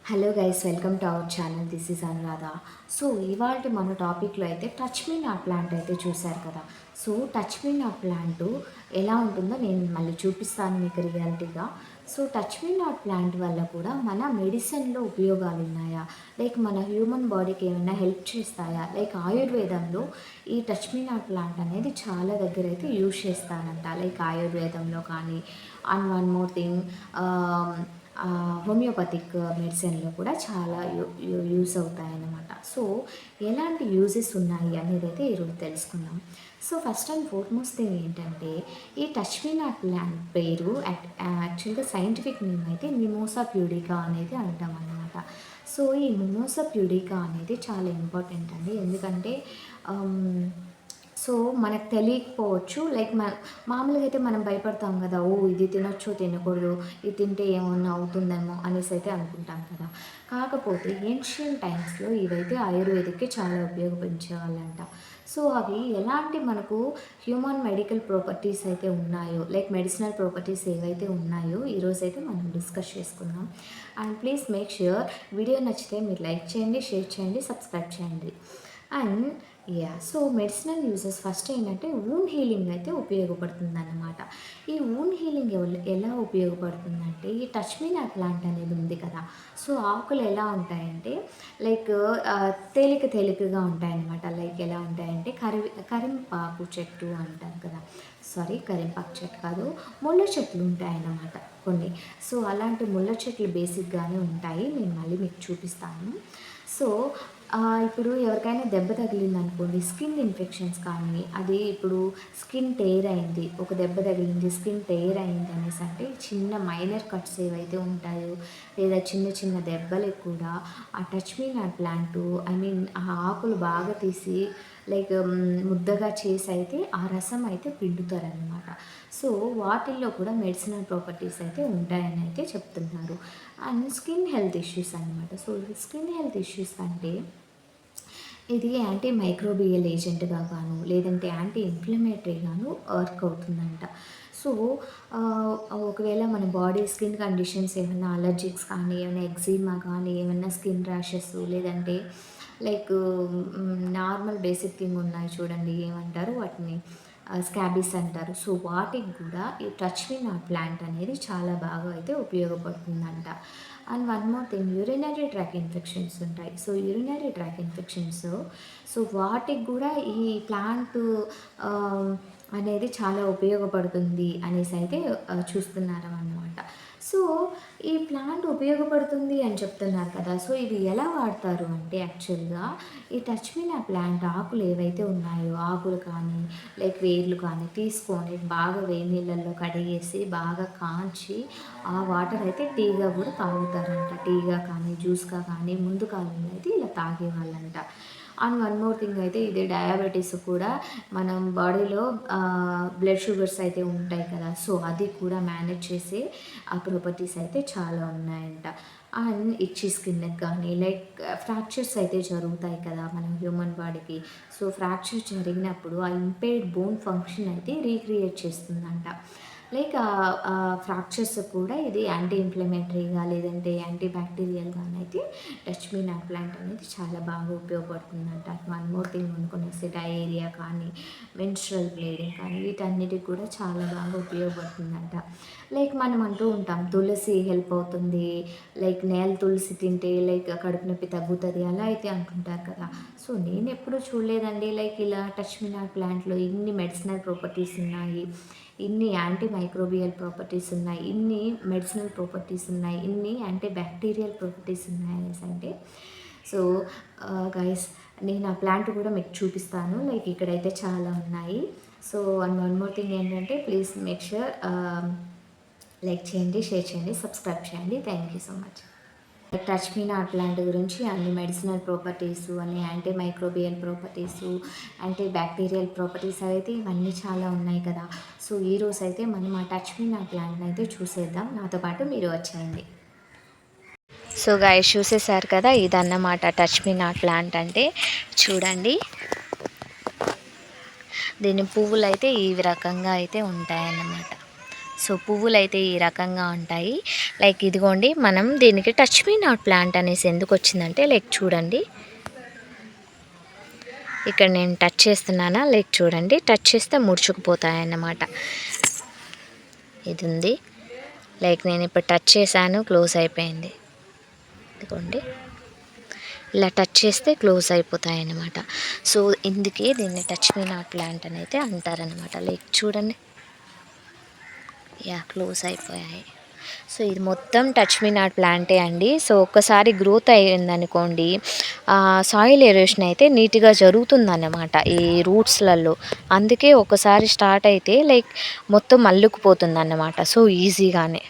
Hello guys, welcome to our channel. This is Anuradha. So ఇవాళ మన టాపిక్లో అయితే టచ్ మీ నాట్ ప్లాంట్ అయితే చూశారు కదా. So touch me not plant ఎలా ఉంటుందో నేను మళ్ళీ చూపిస్తాను మీకు రియాలిటీగా. So touch me not plant వల్ల కూడా మన మెడిసిన్లో ఉపయోగాలు ఉన్నాయా, లైక్ మన హ్యూమన్ బాడీకి ఏమైనా హెల్ప్ చేస్తాయా, లైక్ ఆయుర్వేదంలో ఈ టచ్ మీ నాట్ ప్లాంట్ అనేది చాలా దగ్గర అయితే యూజ్ చేస్తారంట, లైక్ ఆయుర్వేదంలో కానీ. And one more thing, homeopathic మెడిసిన్లో కూడా చాలా యూస్ అవుతాయన్నమాట. సో ఎలాంటి యూజెస్ ఉన్నాయి అనేది అయితే ఈరోజు తెలుసుకుందాం. So first and foremost thing ఏంటంటే, ఈ టచ్ మీ నాట్ ప్లాంట్ పేరు యాక్చువల్గా సైంటిఫిక్ నేమ్ అయితే మిమోసా ప్యూడికా అనేది అంటాం అన్నమాట. సో ఈ మిమోసా ప్యూడికా అనేది చాలా ఇంపార్టెంట్ అండి. ఎందుకంటే సో మనకు తెలియకపోవచ్చు, లైక్ మామూలుగా అయితే మనం భయపడతాం కదా, ఓ ఇది తినొచ్చు తినకూడదు, ఇది తింటే ఏమన్నా అవుతుందేమో అనేసి అయితే అనుకుంటాం కదా. కాకపోతే ఏన్షియన్ టైమ్స్లో ఇవైతే ఆయుర్వేదిక్కి చాలా ఉపయోగించేవాళ్ళంట. సో అవి ఎలాంటి మనకు హ్యూమన్ మెడికల్ ప్రాపర్టీస్ అయితే ఉన్నాయో, లైక్ మెడిసినల్ ప్రాపర్టీస్ ఏవైతే ఉన్నాయో ఈరోజు అయితే మనం డిస్కస్ చేసుకుందాం. And please make sure video నచ్చితే మీరు లైక్ చేయండి, షేర్ చేయండి, సబ్స్క్రైబ్ చేయండి. And so medicinal uses first ఏంటంటే వూండ్ హీలింగ్ అయితే ఉపయోగపడుతుంది అన్నమాట. ఈ వూండ్ హీలింగ్ ఎలా ఉపయోగపడుతుందంటే, ఈ టచ్ మీ నాట్ ప్లాంట్ అనేది ఉంది కదా. సో ఆకులు ఎలా ఉంటాయంటే, లైక్ తేలికగా ఉంటాయన్నమాట. లైక్ ఎలా ఉంటాయంటే కరింపాకు చెట్టు అంటారు కదా. సారీ, కరింపాకు చెట్టు కాదు, ముళ్ళ చెట్లు ఉంటాయన్నమాట కొన్ని. సో అలాంటి ముళ్ళ చెట్లు బేసిక్గానే ఉంటాయి, నేను మళ్ళీ మీకు చూపిస్తాను. సో ఇప్పుడు ఎవరికైనా దెబ్బ తగిలింది అనుకోండి, స్కిన్ ఇన్ఫెక్షన్స్ కానీ, అది ఇప్పుడు స్కిన్ టేర్ అయింది, ఒక దెబ్బ తగిలింది స్కిన్ టేర్ అయింది అనేసి అంటే, చిన్న మైనర్ కట్స్ ఏవైతే ఉంటాయో లేదా చిన్న చిన్న దెబ్బలకు కూడా ఆ touch me not plant, I mean ఆ ఆకులు బాగా తీసి లైక్ ముద్దగా చేసి అయితే ఆ రసం అయితే పిండుతారనమాట. సో వాటిల్లో కూడా మెడిసినల్ ప్రాపర్టీస్ అయితే ఉంటాయని అయితే చెప్తున్నారు. అండ్ స్కిన్ హెల్త్ ఇష్యూస్ అనమాట. సో స్కిన్ హెల్త్ ఇష్యూస్ అంటే ఇది యాంటీ మైక్రోబియల్ ఏజెంట్గా గాను, లేదంటే యాంటీ ఇన్ఫ్లమేటరీగాను వర్క్ అవుతుందంట. సో ఒకవేళ మన బాడీ స్కిన్ కండిషన్స్ ఏమైనా అలర్జిక్స్ కానీ, ఏమైనా ఎగ్జిమా కానీ, ఏమైనా స్కిన్ ర్యాషెస్, లేదంటే లైక్ నార్మల్ బేసిక్ థింగ్ ఉన్నాయి చూడండి, ఏమంటారు వాటిని, స్కాబీస్ అంటారు. సో వాటికి కూడా ఈ టచ్ మీ నాట్ ప్లాంట్ అనేది చాలా బాగా అయితే ఉపయోగపడుతుందంట. And one more thing, urinary tract infections ఉంటాయి. So urinary tract infections, so వాటికి కూడా ఈ ప్లాంట్ అనేది చాలా ఉపయోగపడుతుంది అనేసి అయితే చూస్తున్నారు అన్నమాట. సో ఈ ప్లాంట్ ఉపయోగపడుతుంది అని చెప్తున్నారు కదా. సో ఇవి ఎలా వాడతారు అంటే, యాక్చువల్గా ఈ టచ్ మీ నాట్ ప్లాంట్ ఆకులు ఏవైతే ఉన్నాయో, ఆకులు కానీ లైక్ వేర్లు కానీ తీసుకొని బాగా వేడి నీళ్ళల్లో కడిగేసి బాగా కాంచి ఆ వాటర్ అయితే టీగా కూడా తాగుతారంట. టీగా కానీ జ్యూస్గా కానీ ముందు కాలంలో అయితే ఇలా తాగేవాళ్ళంట. అండ్ వన్ మోర్ థింగ్ అయితే, ఇది డయాబెటీస్ కూడా, మనం బాడీలో బ్లడ్ షుగర్స్ అయితే ఉంటాయి కదా, సో అది కూడా మేనేజ్ చేసే ఆ ప్రాపర్టీస్ అయితే చాలా ఉన్నాయంట. అండ్ ఇచ్చి స్కిన్కి కానీ, లైక్ ఫ్రాక్చర్స్ అయితే జరుగుతాయి కదా మన హ్యూమన్ బాడీకి. సో ఫ్రాక్చర్ జరిగినప్పుడు ఆ ఇంపేర్డ్ బోన్ ఫంక్షన్ అయితే రీక్రియేట్ చేస్తుందంట. లైక్ ఫ్రాక్చర్స్ కూడా ఇది యాంటీ ఇన్ఫ్లమేటరీగా, లేదంటే యాంటీ బ్యాక్టీరియల్గానైతే టచ్ మీ నాట్ ప్లాంట్ అనేది చాలా బాగా ఉపయోగపడుతుందంట. వన్ మోర్ థింగ్ అనుకునేసి, డయేరియా కానీ, మెన్స్ట్రల్ బ్లీడింగ్ కానీ, వీటన్నిటికి కూడా చాలా బాగా ఉపయోగపడుతుందంట. లైక్ మనం అంటూ ఉంటాం తులసి హెల్ప్ అవుతుంది, లైక్ నేల తులసి తింటే లైక్ కడుపు నొప్పి తగ్గుతుంది అలా అయితే అంటుంటారు కదా. సో నేను ఎప్పుడూ చూడలేదండి, లైక్ ఇలా టచ్ మీ నాట్ ప్లాంట్లో ఇన్ని మెడిసినల్ ప్రాపర్టీస్ ఉన్నాయి, ఇన్ని యాంటీ మైక్రోబియల్ ప్రాపర్టీస్ ఉన్నాయి, ఇన్ని మెడిసినల్ ప్రాపర్టీస్ ఉన్నాయి, ఇన్ని యాంటీ బ్యాక్టీరియల్ ప్రాపర్టీస్ ఉన్నాయి అనేసి అంటే. సో గైస్, నేను ఆ ప్లాంట్ కూడా మీకు చూపిస్తాను, లైక్ ఇక్కడైతే చాలా ఉన్నాయి. So and one more thing ఏంటంటే, ప్లీజ్ మేక్ ష్యూర్ లైక్ చేయండి, షేర్ చేయండి, సబ్స్క్రైబ్ చేయండి. Thank you so much. Touch me not plant గురించి అన్ని మెడిసినల్ ప్రాపర్టీస్, అన్ని anti microbial properties, anti bacterial properties అయితే ఇవన్నీ చాలా ఉన్నాయి కదా. సో ఈరోజు అయితే మనం ఆ టచ్ మీ నాట్ ప్లాంట్ని అయితే చూసేద్దాం. నాతో పాటు మీరు వచ్చేయండి. సో గైస్, చూసేసారు కదా, ఇదన్నమాట టచ్ మీ నాట్ ప్లాంట్ అంటే. చూడండి, దీని పువ్వులు అయితే ఈ రకంగా అయితే ఉంటాయన్నమాట. సో పువ్వులు అయితే ఈ రకంగా ఉంటాయి. లైక్ ఇదిగోండి, మనం దీనికి టచ్ మీ నాట్ ప్లాంట్ అనేసి ఎందుకు వచ్చిందంటే లైక్ చూడండి, ఇక్కడ నేను టచ్ చేస్తున్నానా, లైక్ చూడండి, టచ్ చేస్తే ముడుచుకుపోతాయి అన్నమాట. ఇది ఉంది, లైక్ నేను ఇప్పుడు టచ్ చేశాను, క్లోజ్ అయిపోయింది. ఇదిగోండి, ఇలా టచ్ చేస్తే క్లోజ్ అయిపోతాయి అన్నమాట. సో ఇందుకే దీన్ని టచ్ మీ నాట్ ప్లాంట్ అని అయితే అంటారనమాట. లైక్ చూడండి, యా క్లోజ్ అయిపోయాయి. సో ఇది మొత్తం టచ్ మీ నాట్ ప్లాంటే అండి. సో ఒక్కసారి గ్రోత్ అయ్యిందనుకోండి, సాయిల్ ఎరోషన్ అయితే నీట్గా జరుగుతుందన్నమాట ఈ రూట్స్లలో. అందుకే ఒకసారి స్టార్ట్ అయితే లైక్ మొత్తం అల్లుకుపోతుంది అన్నమాట, సో ఈజీగానే.